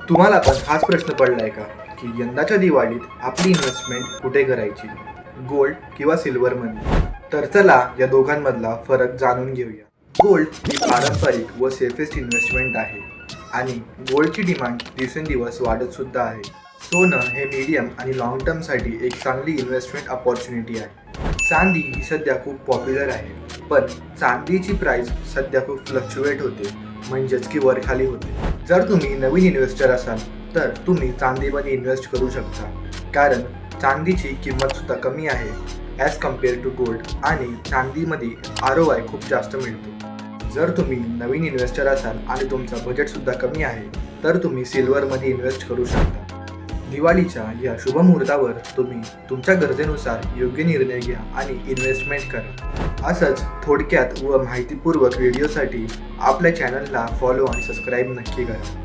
तुम्हाला पण हाच प्रश्न पडलाय का की यंदाच्या दिवाळीत आपली इन्व्हेस्टमेंट कुठे करायची, गोल्ड किंवा सिल्वरमध्ये? तर चला या दोघांमधला फरक जाणून घेऊया. गोल्ड ही पारंपरिक व सेफेस्ट इन्व्हेस्टमेंट आहे आणि गोल्डची डिमांड दिवसेंदिवस वाढत सुद्धा आहे. सोनं हे मीडियम आणि लॉंग टर्मसाठी एक चांगली इन्व्हेस्टमेंट अपॉर्च्युनिटी आहे. चांदी ही सध्या खूप पॉप्युलर आहे, पण चांदीची प्राइस सध्या खूप फ्लक्च्युएट होते, म्हणजेच की वर खाली होते. जर तुम्ही नवीन इन्व्हेस्टर असाल तर तुम्ही चांदीमध्ये इन्व्हेस्ट करू शकता, कारण चांदीची किंमत सुद्धा कमी आहे ॲज कम्पेअर टू गोल्ड आणि चांदीमध्ये ROI खूप जास्त मिळतो. जर तुम्ही नवीन इन्व्हेस्टर असाल आणि तुमचा बजेटसुद्धा कमी आहे तर तुम्ही सिल्वरमध्ये इन्व्हेस्ट करू शकता. दिवाळीच्या या शुभ मुहूर्तावर तुम्ही तुमच्या गरजेनुसार योग्य निर्णय घ्या आणि इन्व्हेस्टमेंट करा. असंच थोडक्यात व माहितीपूर्वक व्हिडिओसाठी आपल्या चॅनलला फॉलो आणि सबस्क्राईब नक्की करा.